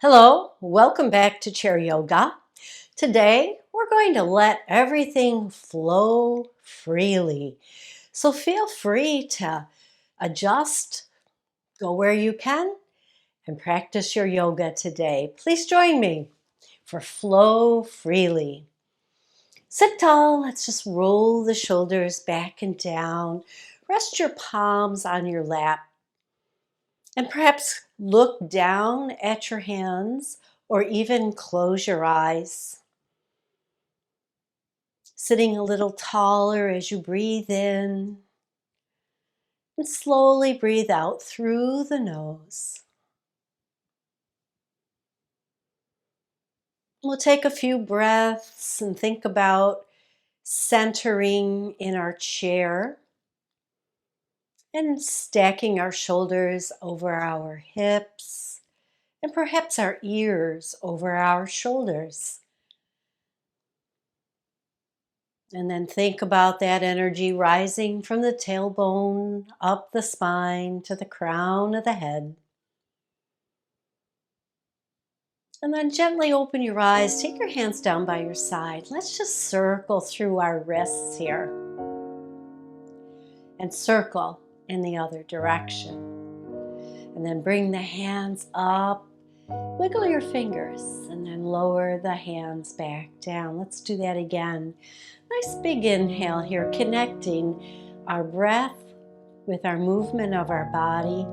Hello, welcome back to Chair Yoga. Today, we're going to let everything flow freely. So feel free to adjust, go where you can, and practice your yoga today. Please join me for Flow Freely. Sit tall, let's just roll the shoulders back and down. Rest your palms on your lap. And perhaps look down at your hands or even close your eyes. Sitting a little taller as you breathe in and slowly breathe out through the nose. We'll take a few breaths and think about centering in our chair and stacking our shoulders over our hips and perhaps our ears over our shoulders. And then think about that energy rising from the tailbone, up the spine to the crown of the head. And then gently open your eyes, take your hands down by your side. Let's just circle through our wrists here and circle in the other direction. And then bring the hands up, wiggle your fingers, and then lower the hands back down. Let's do that again. Nice big inhale here, connecting our breath with our movement of our body.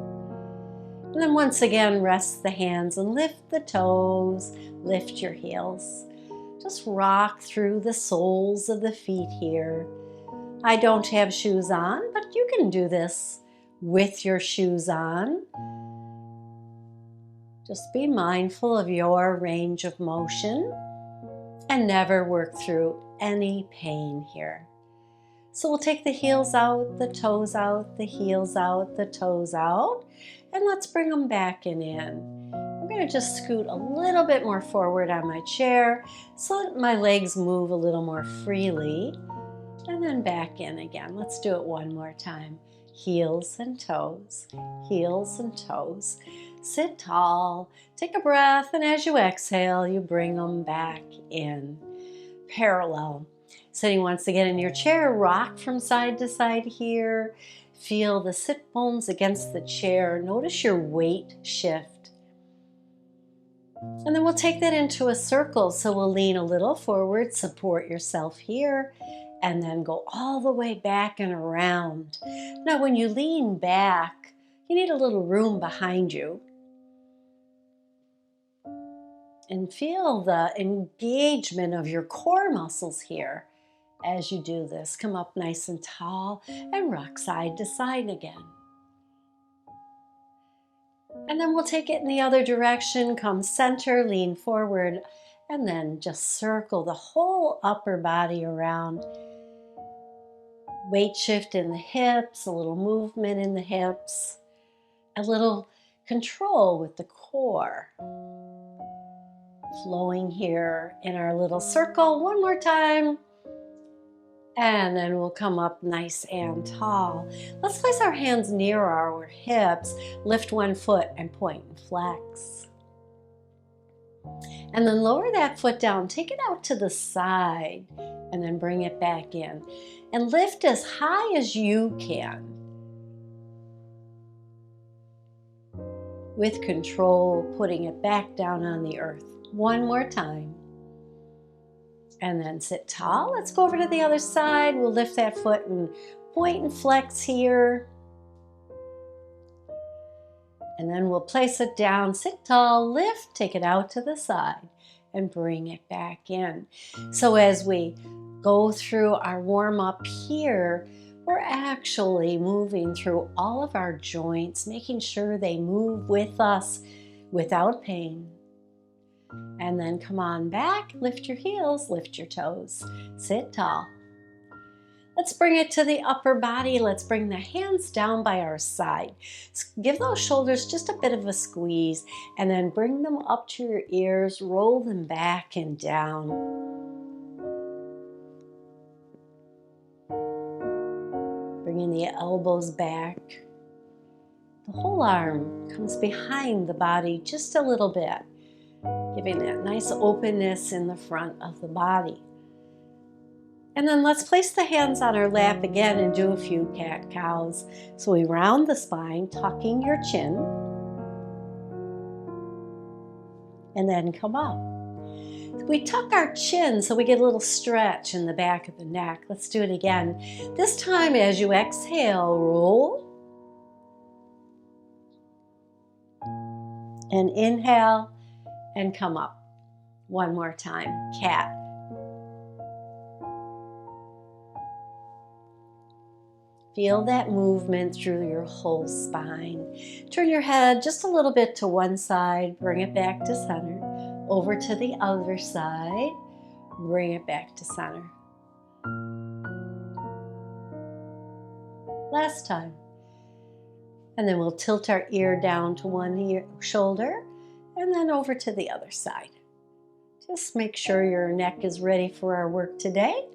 And then once again, rest the hands and lift the toes, lift your heels. Just rock through the soles of the feet here. I don't have shoes on, but you can do this with your shoes on. Just be mindful of your range of motion and never work through any pain here. So we'll take the heels out, the toes out, the heels out, the toes out, and let's bring them back and in. I'm going to just scoot a little bit more forward on my chair so that my legs move a little more freely, and then back in again. Let's do it one more time. Heels and toes, heels and toes. Sit tall, take a breath, and as you exhale, you bring them back in. Parallel. Sitting once again in your chair, rock from side to side here. Feel the sit bones against the chair. Notice your weight shift. And then we'll take that into a circle. So we'll lean a little forward, support yourself here, and then go all the way back and around. Now, when you lean back, you need a little room behind you. And feel the engagement of your core muscles here. As you do this, come up nice and tall and rock side to side again. And then we'll take it in the other direction, come center, lean forward, and then just circle the whole upper body around. Weight shift in the hips, a little movement in the hips, a little control with the core. Flowing here in our little circle one more time. And then we'll come up nice and tall. Let's place our hands near our hips, lift one foot and point and flex. And then lower that foot down, take it out to the side, and then bring it back in. And lift as high as you can. With control, putting it back down on the earth. One more time. And then sit tall. Let's go over to the other side. We'll lift that foot and point and flex here. And then we'll place it down, sit tall, lift, take it out to the side, and bring it back in. So as we go through our warm up here, we're actually moving through all of our joints, making sure they move with us without pain. And then come on back, lift your heels, lift your toes, sit tall. Let's bring it to the upper body. Let's bring the hands down by our side. Give those shoulders just a bit of a squeeze and then bring them up to your ears, roll them back and down. Bringing the elbows back. The whole arm comes behind the body just a little bit. giving that nice openness in the front of the body. And then let's place the hands on our lap again and do a few cat-cows. So we round the spine, tucking your chin, and then come up. We tuck our chin so we get a little stretch in the back of the neck. Let's do it again. This time as you exhale, roll. And inhale and come up. One more time, cat. Feel that movement through your whole spine. Turn your head just a little bit to one side, bring it back to center. Over to the other side, bring it back to center. Last time. And then we'll tilt our ear down to one shoulder and then over to the other side. Just make sure your neck is ready for our work today.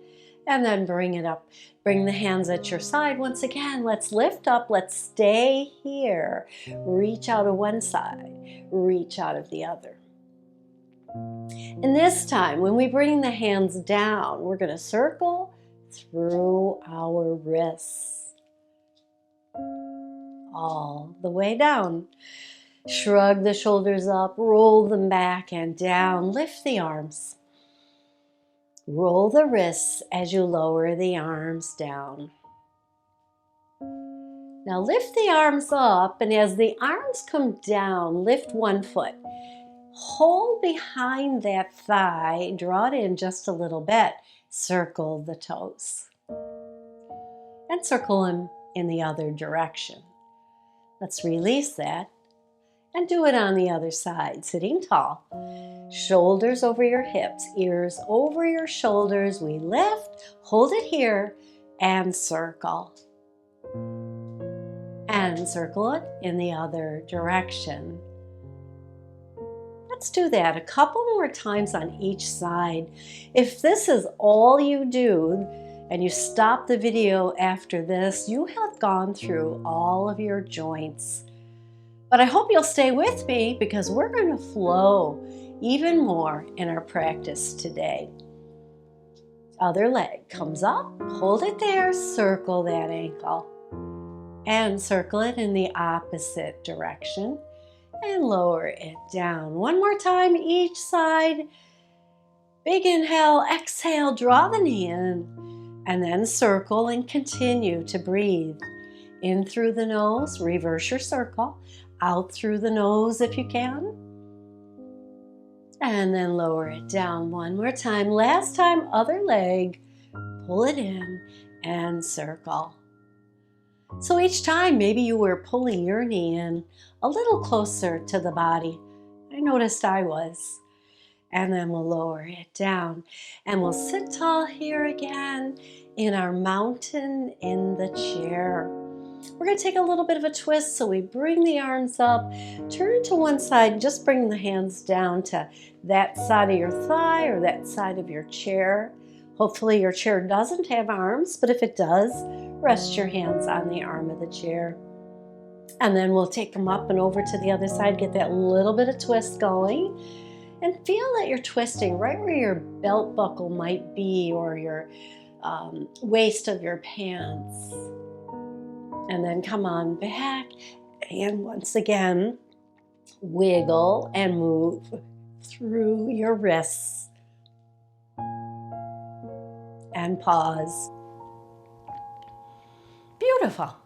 And then bring it up. Bring the hands at your side. Once again, let's lift up. Let's stay here. Reach out of one side. Reach out of the other. And this time, when we bring the hands down, we're going to circle through our wrists. All the way down. Shrug the shoulders up. Roll them back and down. Lift the arms. Roll the wrists as you lower the arms down. Now lift the arms up, and as the arms come down, lift one foot. Hold behind that thigh, draw it in just a little bit. Circle the toes. And circle them in the other direction. Let's release that and do it on the other side, sitting tall. Shoulders over your hips, ears over your shoulders. We lift, hold it here, and circle. And circle it in the other direction. Let's do that a couple more times on each side. If this is all you do, and you stop the video after this, you have gone through all of your joints. But I hope you'll stay with me because we're going to flow even more in our practice today. Other leg comes up, hold it there, circle that ankle, and circle it in the opposite direction, and lower it down. One more time each side. Big inhale, exhale, draw the knee in, and then circle and continue to breathe. In through the nose, reverse your circle. Out through the nose if you can. And then lower it down one more time. Last time, other leg. Pull it in and circle. So each time, maybe you were pulling your knee in a little closer to the body. I noticed I was. And then we'll lower it down. And we'll sit tall here again in our mountain in the chair. We're going to take a little bit of a twist, so we bring the arms up, turn to one side, just bring the hands down to that side of your thigh or that side of your chair. Hopefully your chair doesn't have arms, but if it does, rest your hands on the arm of the chair. And then we'll take them up and over to the other side, get that little bit of twist going, and feel that you're twisting right where your belt buckle might be or your waist of your pants. And then come on back, and once again, wiggle and move through your wrists. And pause. Beautiful.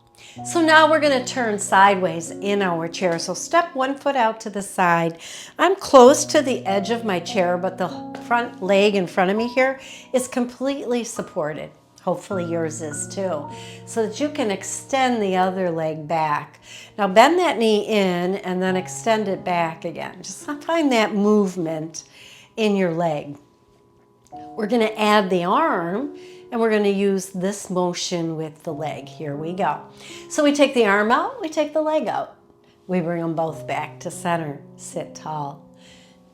So now we're going to turn sideways in our chair. So step one foot out to the side. I'm close to the edge of my chair, but the front leg in front of me here is completely supported. Hopefully yours is too, so that you can extend the other leg back. Now bend that knee in and then extend it back again. Just find that movement in your leg. We're going to add the arm and we're going to use this motion with the leg. Here we go. So we take the arm out, we take the leg out. We bring them both back to center. Sit tall.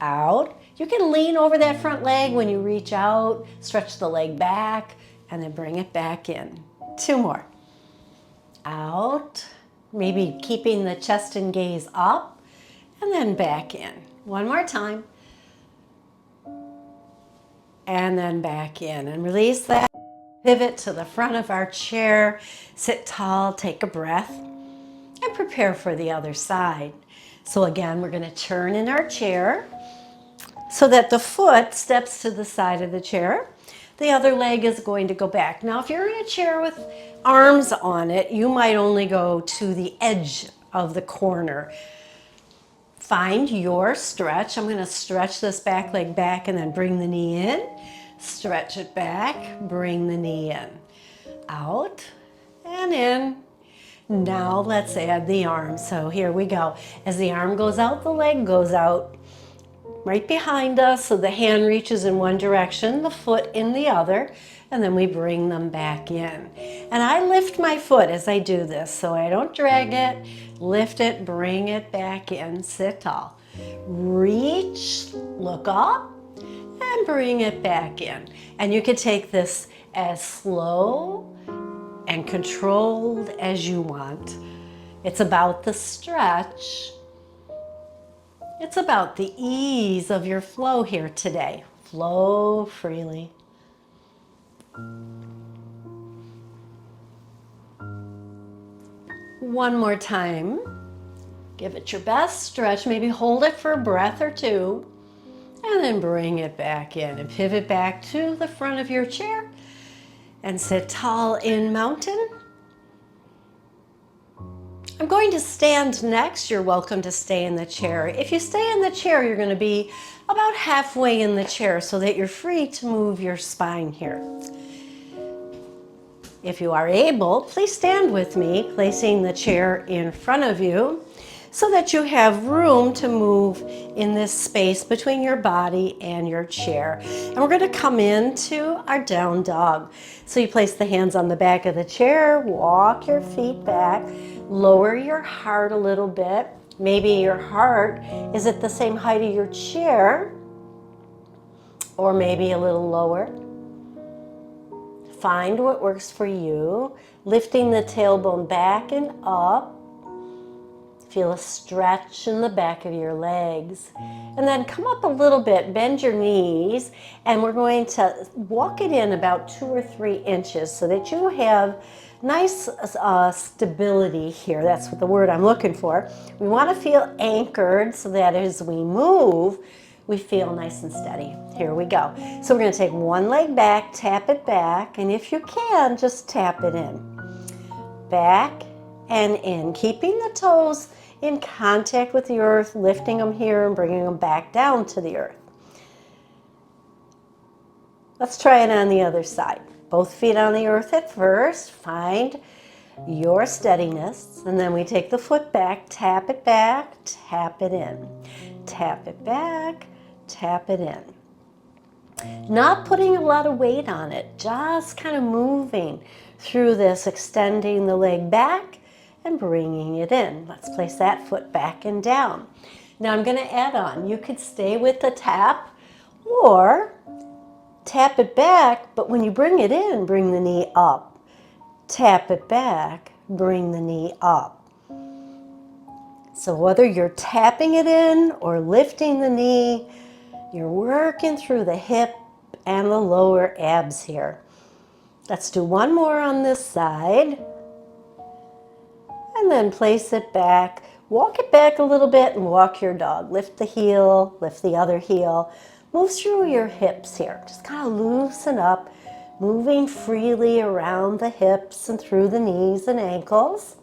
Out. You can lean over that front leg when you reach out, stretch the leg back, and then bring it back in. Two more. Out. Maybe keeping the chest and gaze up, and then back in. One more time. and then back in. And release that. Pivot to the front of our chair. Sit tall, take a breath, and prepare for the other side. So again, we're going to turn in our chair so that the foot steps to the side of the chair. The other leg is going to go back. Now, if you're in a chair with arms on it, you might only go to the edge of the corner. Find your stretch. I'm going to stretch this back leg back and then bring the knee in. Stretch it back, bring the knee in. Out and in. Now let's add the arm. So here we go. As the arm goes out, the leg goes out right behind us. So the hand reaches in one direction, the foot in the other, and then we bring them back in. And I lift my foot as I do this, so I don't drag it. Lift it, bring it back in, sit tall. Reach, look up, and bring it back in. And you can take this as slow and controlled as you want. It's about the stretch. It's about the ease of your flow here today. Flow freely. One more time. Give it your best stretch. Maybe hold it for a breath or two. And then bring it back in and pivot back to the front of your chair and sit tall in mountain. I'm going to stand next. You're welcome to stay in the chair. If you stay in the chair, you're going to be about halfway in the chair so that you're free to move your spine here. If you are able, please stand with me, placing the chair in front of you so that you have room to move in this space between your body and your chair. And we're going to come into our down dog. So you place the hands on the back of the chair, walk your feet back, lower your heart a little bit. Maybe your heart is at the same height of your chair, or maybe a little lower. Find what works for you, lifting the tailbone back and up. Feel a stretch in the back of your legs. And then come up a little bit, bend your knees, and we're going to walk it in about 2 or 3 inches so that you have nice stability here. That's what the word I'm looking for. We want to feel anchored so that as we move, we feel nice and steady. Here we go. So we're going to take one leg back, tap it back, and if you can, just tap it in. Back and in, keeping the toes in contact with the earth, lifting them here and bringing them back down to the earth. Let's try it on the other side. Both feet on the earth at first. Find your steadiness, and then we take the foot back, tap it in. Tap it back, tap it in. Not putting a lot of weight on it, just kind of moving through this, extending the leg back and bringing it in. Let's place that foot back and down. Now I'm going to add on. You could stay with the tap or tap it back, but when you bring it in, bring the knee up. Tap it back, bring the knee up. So whether you're tapping it in or lifting the knee, you're working through the hip and the lower abs here. Let's do one more on this side. And then place it back. Walk it back a little bit and walk your dog. Lift the heel, lift the other heel. Move through your hips here. Just kind of loosen up, moving freely around the hips and through the knees and ankles.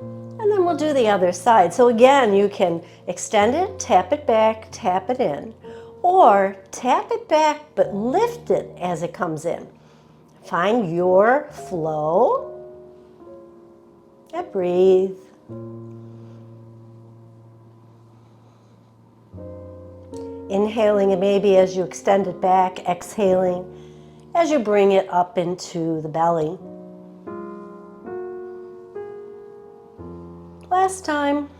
And then we'll do the other side. So again, you can extend it, tap it back, tap it in, or tap it back but lift it as it comes in. Find your flow and breathe. Inhaling, and maybe as you extend it back, exhaling as you bring it up into the belly. Last time,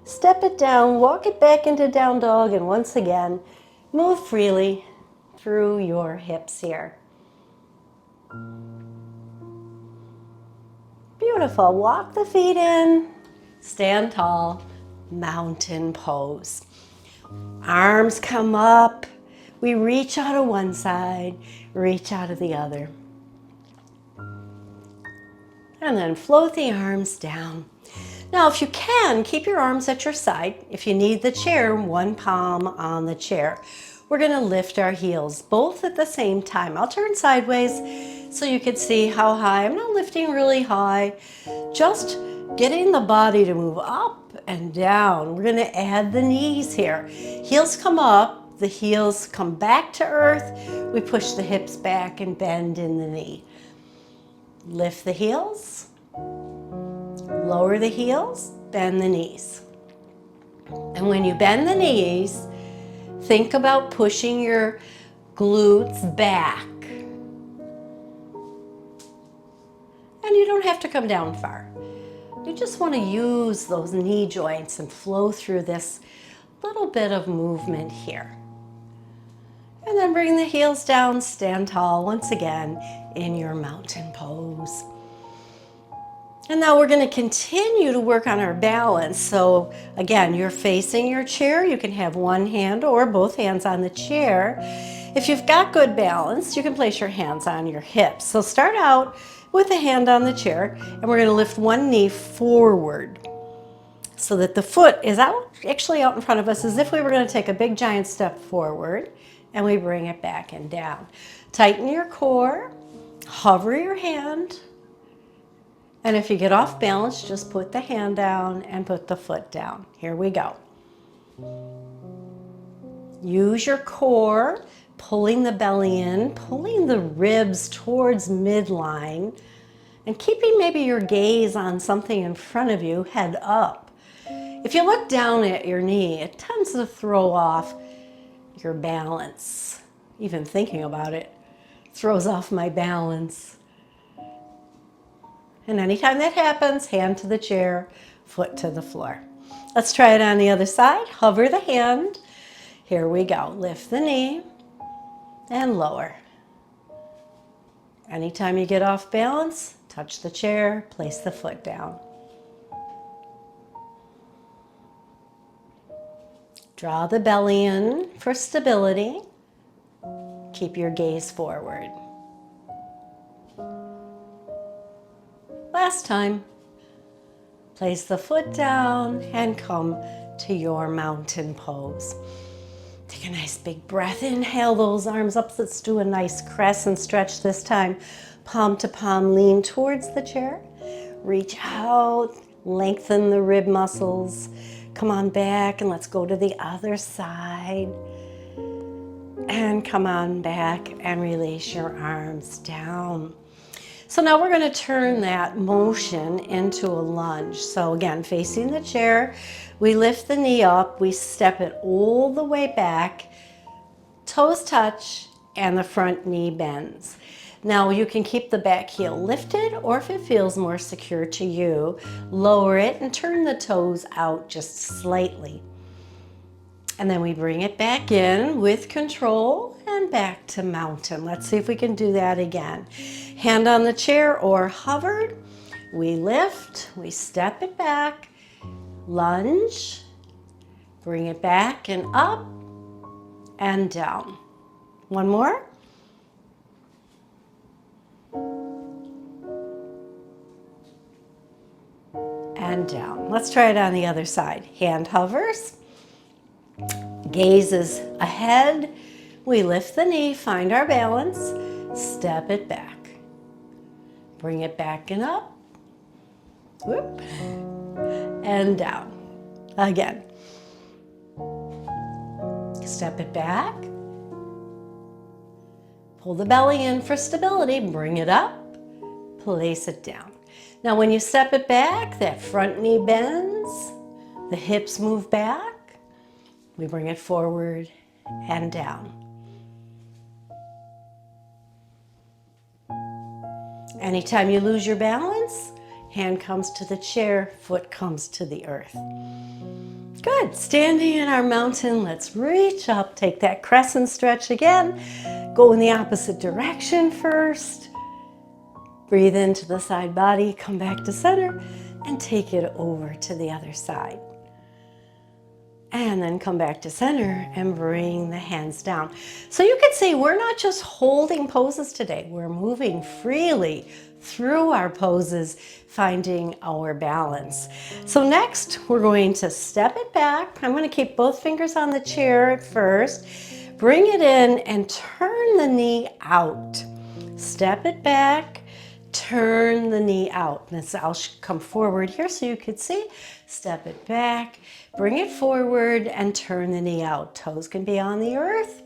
step it down, walk it back into down dog, and once again, move freely through your hips here. Beautiful. Walk the feet in, stand tall, mountain pose. Arms come up, We reach out of one side, reach out of the other. And then float the arms down. Now, if you can, keep your arms at your side. If you need the chair, one palm on the chair. We're going to lift our heels both at the same time. I'll turn sideways so you can see how high. I'm not lifting really high, just getting the body to move up and down. We're going to add the knees here. Heels come up, the heels come back to earth. We push the hips back and bend in the knee. Lift the heels. Lower the heels, bend the knees. And when you bend the knees, think about pushing your glutes back. And you don't have to come down far. You just want to use those knee joints and flow through this little bit of movement here. And then bring the heels down, stand tall once again in your mountain pose. And now we're going to continue to work on our balance. So again, you're facing your chair. You can have one hand or both hands on the chair. If you've got good balance, you can place your hands on your hips. So start out with a hand on the chair, and we're going to lift one knee forward so that the foot is actually out in front of us, as if we were going to take a big giant step forward, and we bring it back and down. Tighten your core, hover your hand. And if you get off balance, just put the hand down and put the foot down. Here we go. Use your core, pulling the belly in, pulling the ribs towards midline, and keeping maybe your gaze on something in front of you, head up. If you look down at your knee, it tends to throw off your balance. Even thinking about it throws off my balance. And anytime that happens, hand to the chair, foot to the floor. Let's try it on the other side. Hover the hand. Here we go. Lift the knee and lower. Anytime you get off balance, touch the chair, place the foot down. Draw the belly in for stability. Keep your gaze forward. Last time. Place the foot down and come to your mountain pose. Take a nice big breath. Inhale those arms up. Let's do a nice crescent stretch this time. Palm to palm, lean towards the chair. Reach out, lengthen the rib muscles. Come on back and let's go to the other side. And come on back and release your arms down. So now we're going to turn that motion into a lunge. So again, facing the chair, we lift the knee up, we step it all the way back, toes touch, and the front knee bends. Now you can keep the back heel lifted, or if it feels more secure to you, lower it and turn the toes out just slightly. And then we bring it back in with control and back to mountain. Let's see if we can do that again. Hand on the chair or hovered. We lift, we step it back, lunge, bring it back and up and down. One more. And down. Let's try it on the other side. Hand hovers. Gaze is ahead. We lift the knee, find our balance, step it back. Bring it back and up. Whoop. And down. Again. Step it back. Pull the belly in for stability. Bring it up. Place it down. Now when you step it back, that front knee bends. The hips move back. We bring it forward and down. Anytime you lose your balance, hand comes to the chair, foot comes to the earth. Good. Standing in our mountain, let's reach up, take that crescent stretch again. Go in the opposite direction first. Breathe into the side body, come back to center, and take it over to the other side. And then come back to center and bring the hands down. So you can see we're not just holding poses today, we're moving freely through our poses, finding our balance. So next, we're going to step it back. I'm going to keep both fingers on the chair at first. Bring it in and turn the knee out. Step it back, turn the knee out. And I'll come forward here so you can see. Step it back, bring it forward, and turn the knee out. Toes can be on the earth,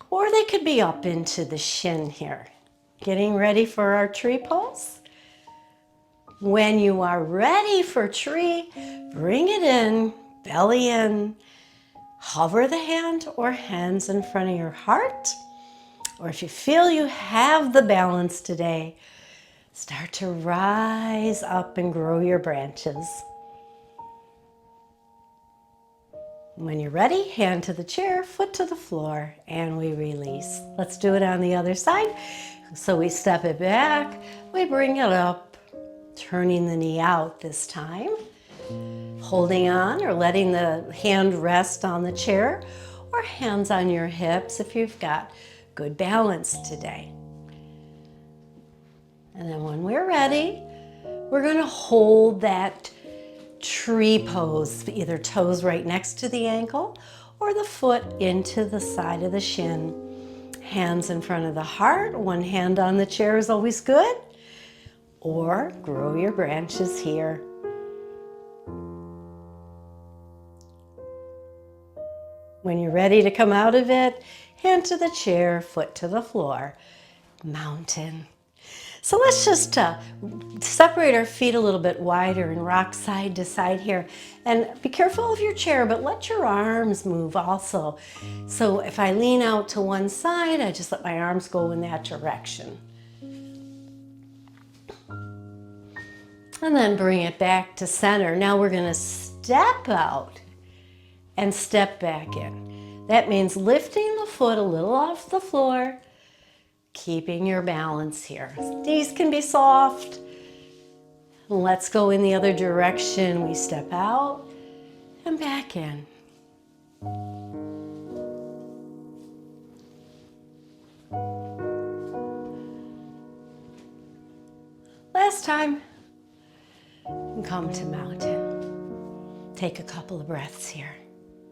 or they could be up into the shin here. Getting ready for our tree pose. When you are ready for tree, bring it in, belly in, hover the hand or hands in front of your heart. Or if you feel you have the balance today, start to rise up and grow your branches. When you're ready, hand to the chair, foot to the floor, and we release. Let's do it on the other side. So we step it back, we bring it up, turning the knee out this time, holding on or letting the hand rest on the chair, or hands on your hips if you've got good balance today. And then when we're ready, we're going to hold that tree pose, either toes right next to the ankle or the foot into the side of the shin. Hands in front of the heart, one hand on the chair is always good, or grow your branches here. When you're ready to come out of it, hand to the chair, foot to the floor, mountain. So let's just separate our feet a little bit wider and rock side to side here. And be careful of your chair, but let your arms move also. So if I lean out to one side, I just let my arms go in that direction. And then bring it back to center. Now we're going to step out and step back in. That means lifting the foot a little off the floor, keeping your balance here. Knees can be soft. Let's go in the other direction. We step out and back in. Last time. And come to mountain. Take a couple of breaths here.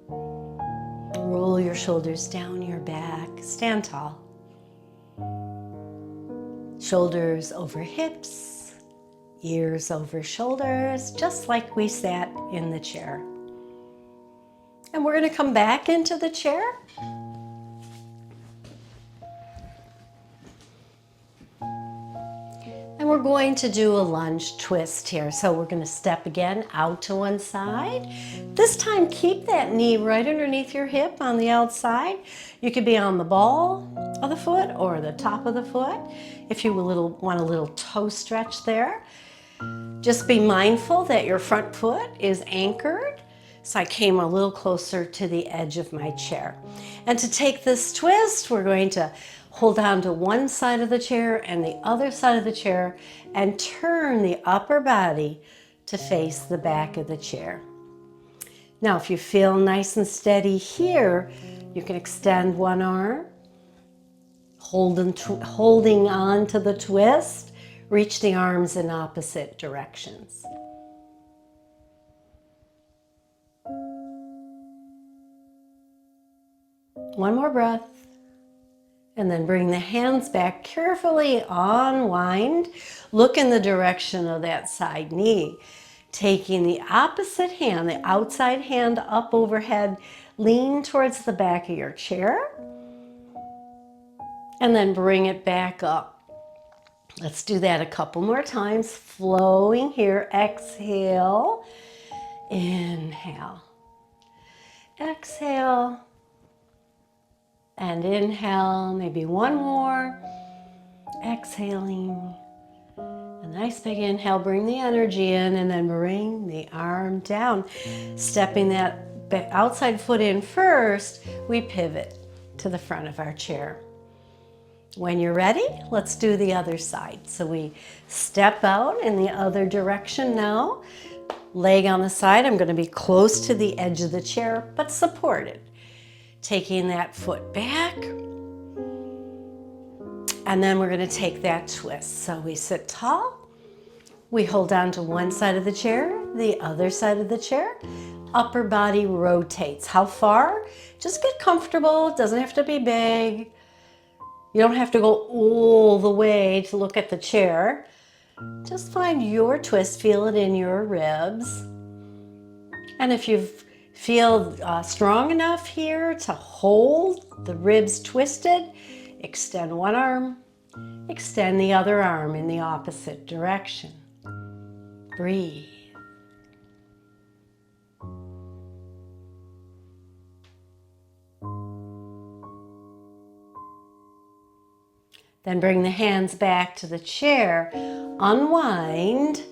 Roll your shoulders down your back. Stand tall. Shoulders over hips, ears over shoulders, just like we sat in the chair. And we're going to come back into the chair. And we're going to do a lunge twist here. So we're going to step again out to one side. This time, keep that knee right underneath your hip on the outside. You could be on the ball of the foot or the top of the foot. If you want a little toe stretch there, just be mindful that your front foot is anchored. So I came a little closer to the edge of my chair. And to take this twist, we're going to hold on to one side of the chair and the other side of the chair and turn the upper body to face the back of the chair. Now, if you feel nice and steady here, you can extend one arm, holding on to the twist, reach the arms in opposite directions. One more breath. And then bring the hands back, carefully unwind. Look in the direction of that side knee. Taking the opposite hand, the outside hand up overhead, lean towards the back of your chair. And then bring it back up. Let's do that a couple more times. Flowing here. Exhale. Inhale. Exhale. And inhale, maybe one more. Exhaling. A nice big inhale, bring the energy in and then bring the arm down. Stepping that outside foot in first, we pivot to the front of our chair. When you're ready, let's do the other side. So we step out in the other direction now. Leg on the side, I'm going to be close to the edge of the chair, but supported. Taking that foot back. And then we're going to take that twist. So we sit tall. We hold on to one side of the chair, the other side of the chair. Upper body rotates. How far? Just get comfortable. It doesn't have to be big. You don't have to go all the way to look at the chair. Just find your twist. Feel it in your ribs. And if you feel strong enough here to hold the ribs twisted, extend one arm, extend the other arm in the opposite direction. Breathe. Then bring the hands back to the chair, unwind,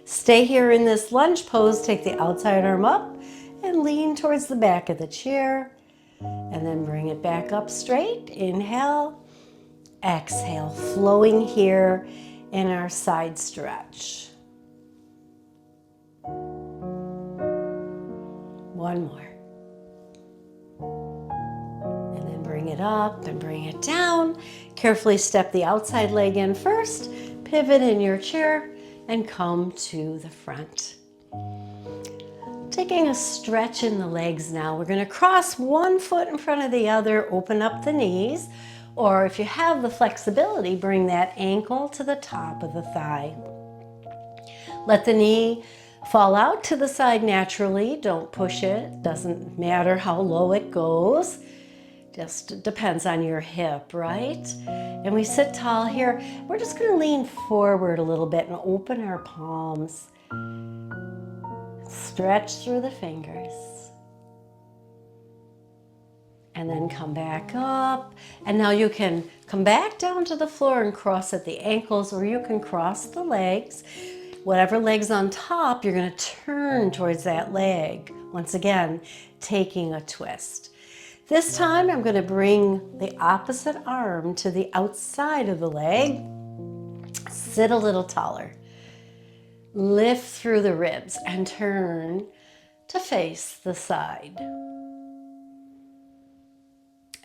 stay here in this lunge pose, take the outside arm up and lean towards the back of the chair, and then bring it back up straight. Inhale, exhale, flowing here in our side stretch. One more. And then bring it up and bring it down. Carefully step the outside leg in first, pivot in your chair, and come to the front. Taking a stretch in the legs now, we're going to cross one foot in front of the other, open up the knees, or if you have the flexibility, bring that ankle to the top of the thigh. Let the knee fall out to the side naturally. Don't push it. Doesn't matter how low it goes. Just depends on your hip, right? And we sit tall here. We're just going to lean forward a little bit and open our palms. Stretch through the fingers. And then come back up. And now you can come back down to the floor and cross at the ankles, or you can cross the legs. Whatever leg's on top, you're going to turn towards that leg. Once again, taking a twist. This time I'm going to bring the opposite arm to the outside of the leg. Sit a little taller. Lift through the ribs and turn to face the side.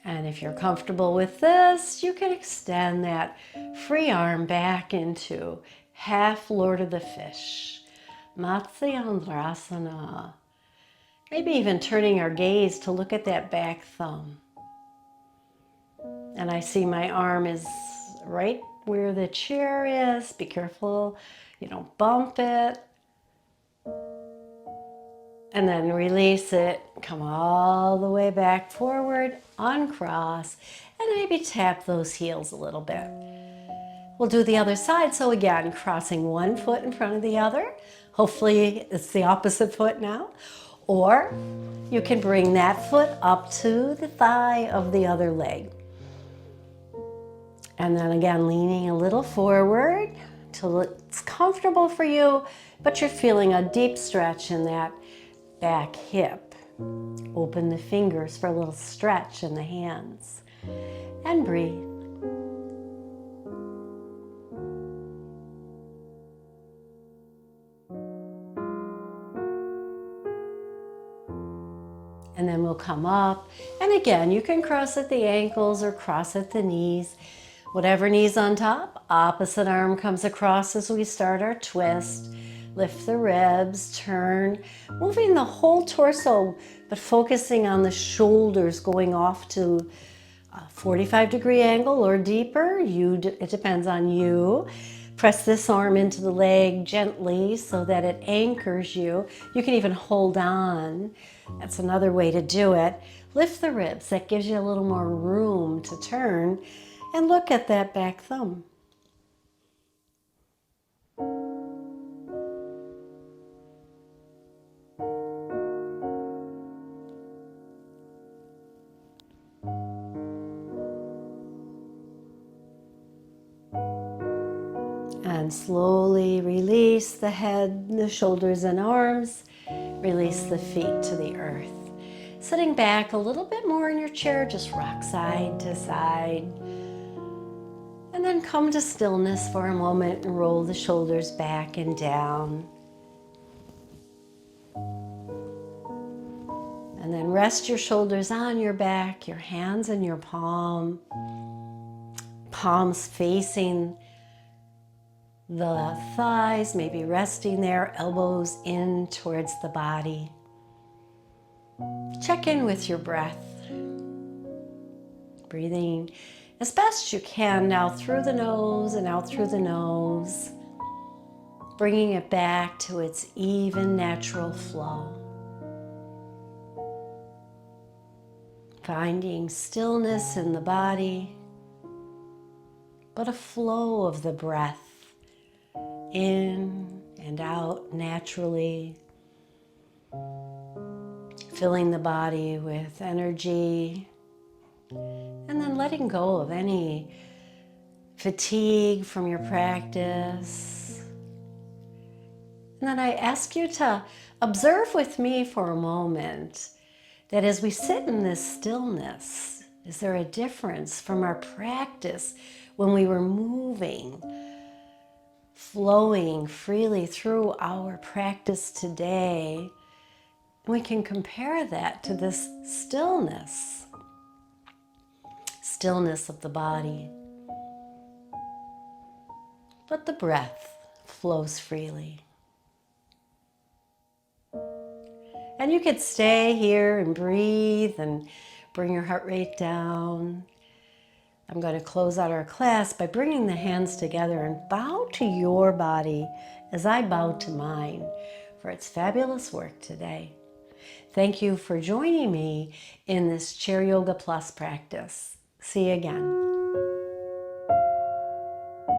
And if you're comfortable with this, you can extend that free arm back into half Lord of the Fish, Matsyendrasana. Maybe even turning our gaze to look at that back thumb. And I see my arm is right where the chair is. Be careful you don't bump it. And then release it. Come all the way back forward, uncross, and maybe tap those heels a little bit. We'll do the other side. So again, crossing one foot in front of the other. Hopefully it's the opposite foot now. Or you can bring that foot up to the thigh of the other leg. And then again, leaning a little forward till it's comfortable for you, but you're feeling a deep stretch in that back hip. Open the fingers for a little stretch in the hands. And breathe. And then we'll come up. And again, you can cross at the ankles or cross at the knees. Whatever knee's on top, opposite arm comes across as we start our twist. Lift the ribs, turn, moving the whole torso, but focusing on the shoulders going off to a 45-degree angle or deeper. It depends on you. Press this arm into the leg gently so that it anchors you. You can even hold on. That's another way to do it. Lift the ribs. That gives you a little more room to turn. And look at that back thumb. And slowly release the head, the shoulders and arms. Release the feet to the earth. Sitting back a little bit more in your chair, just rock side to side. And then come to stillness. stillness for a moment and roll the shoulders back and down. And then rest your shoulders on your back, your hands in your palms facing the thighs, maybe resting there, elbows in towards the body. Check in with your breath. Breathing as best you can now through the nose and out through the nose, bringing it back to its even natural flow. Finding stillness in the body, but a flow of the breath in and out naturally, filling the body with energy, and then letting go of any fatigue from your practice. And then I ask you to observe with me for a moment that as we sit in this stillness, is there a difference from our practice when we were moving, flowing freely through our practice today? And we can compare that to this stillness of the body. But the breath flows freely. And you could stay here and breathe and bring your heart rate down. I'm going to close out our class by bringing the hands together and bow to your body as I bow to mine for its fabulous work today. Thank you for joining me in this Chair Yoga Plus practice. See you again.